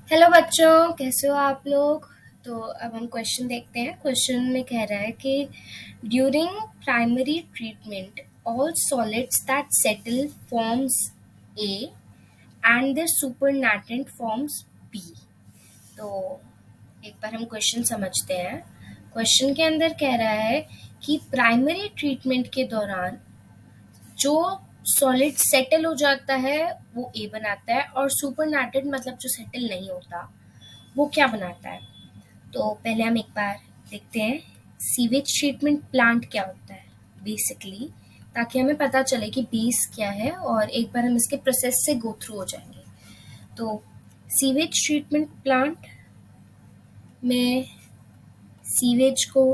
Hello बच्चों, कैसे हो आप लोग। तो अब हम क्वेश्चन देखते हैं। क्वेश्चन में कह रहा है कि during primary treatment all solids that settle forms A and the supernatant forms B. तो एक बार हम क्वेश्चन समझते हैं। क्वेश्चन के अंदर कह रहा है कि प्राइमरी ट्रीटमेंट के दौरान जो सॉलिड सेटल हो जाता है वो ए बनाता है, और सुपरनाटेड मतलब जो सेटल नहीं होता वो क्या बनाता है। तो पहले हम एक बार देखते हैं सीवेज ट्रीटमेंट प्लांट क्या होता है बेसिकली, ताकि हमें पता चले कि बेस क्या है और एक बार हम इसके प्रोसेस से गो थ्रू हो जाएंगे। तो सीवेज ट्रीटमेंट प्लांट में सीवेज को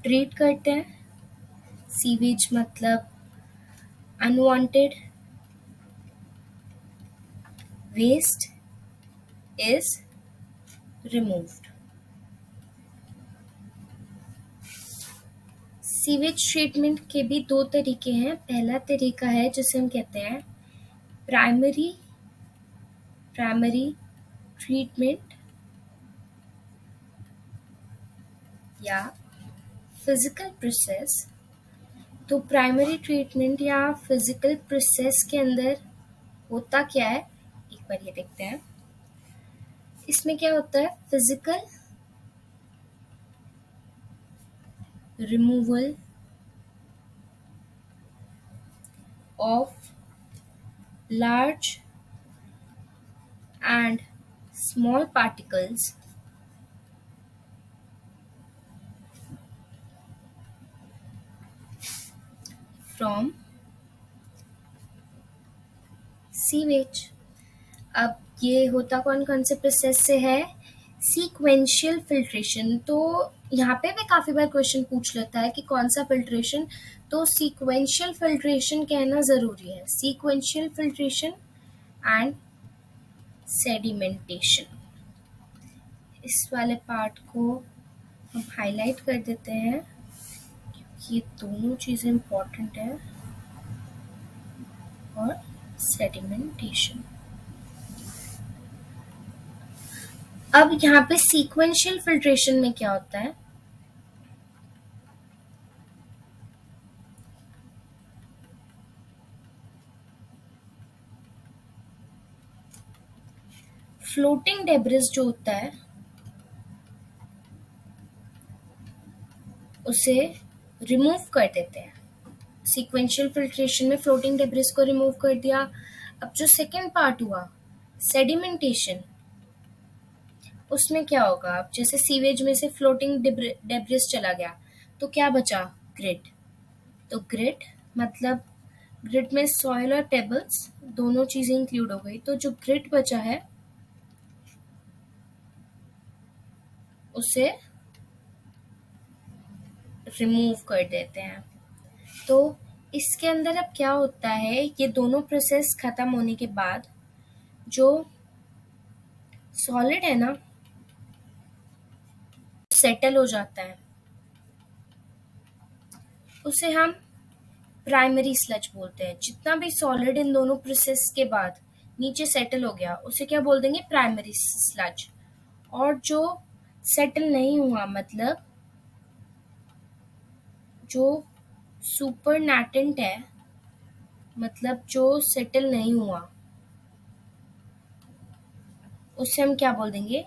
ट्रीट करते हैं। सीवेज मतलब unwanted waste is removed. Sewage treatment के भी दो तरीके हैं। पहला तरीका है जिसे हम कहते हैं प्राइमरी ट्रीटमेंट या फिजिकल प्रोसेस। तो प्राइमरी ट्रीटमेंट या फिजिकल प्रोसेस के अंदर होता क्या है, एक बार ये देखते हैं। इसमें क्या होता है, physical removal of large and small particles from sewage. अब ये होता कौन कौन से प्रोसेस से है, सीक्वेंशियल फिल्ट्रेशन। तो यहाँ पे भी काफ़ी बार क्वेश्चन पूछ लेता है कि कौन सा फिल्ट्रेशन। तो सीक्वेंशियल फिल्ट्रेशन कहना ज़रूरी है, सीक्वेंशियल फिल्ट्रेशन एंड सेडिमेंटेशन। इस वाले पार्ट को हम हाईलाइट कर देते हैं क्योंकि ये दोनों चीज़ें इम्पॉर्टेंट है। और सेडिमेंटेशन, अब यहाँ पे सीक्वेंशियल फिल्ट्रेशन में क्या होता है, फ्लोटिंग डेब्रिस जो होता है उसे रिमूव कर देते हैं। सीक्वेंशियल फिल्ट्रेशन में फ्लोटिंग डेब्रिस को रिमूव कर दिया। अब जो सेकेंड पार्ट हुआ सेडिमेंटेशन, उसमें क्या होगा, अब जैसे सीवेज में से फ्लोटिंग डेब्रिस चला गया तो क्या बचा, ग्रिड। तो ग्रिड मतलब ग्रिड में सॉइल और पेबल्स दोनों चीजें इंक्लूड हो गई। तो जो ग्रिड बचा है उसे रिमूव कर देते हैं। तो इसके अंदर अब क्या होता है, ये दोनों प्रोसेस खत्म होने के बाद जो सॉलिड है ना सेटल हो जाता है उसे हम प्राइमरी स्लज बोलते हैं। जितना भी सॉलिड इन दोनों प्रोसेस के बाद नीचे सेटल हो गया उसे क्या बोल देंगे, प्राइमरी स्लज। और जो सेटल नहीं हुआ मतलब जो सुपरनाटेंट है, मतलब जो सेटल नहीं हुआ उसे हम क्या बोल देंगे,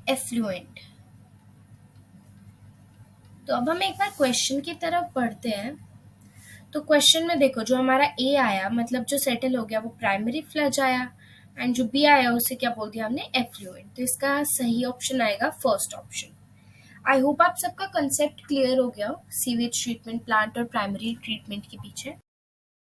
एफ्लुएंट। तो अब हम एक बार क्वेश्चन की तरफ बढ़ते हैं। तो क्वेश्चन में देखो, जो हमारा ए आया मतलब जो सेटल हो गया वो प्राइमरी फ्लज आया, एंड जो बी आया उसे क्या बोल दिया हमने, एफ्लुएंट। तो इसका सही ऑप्शन आएगा फर्स्ट ऑप्शन। आई होप आप सबका कंसेप्ट क्लियर हो गया हो सीवेज ट्रीटमेंट प्लांट और प्राइमरी ट्रीटमेंट के पीछे।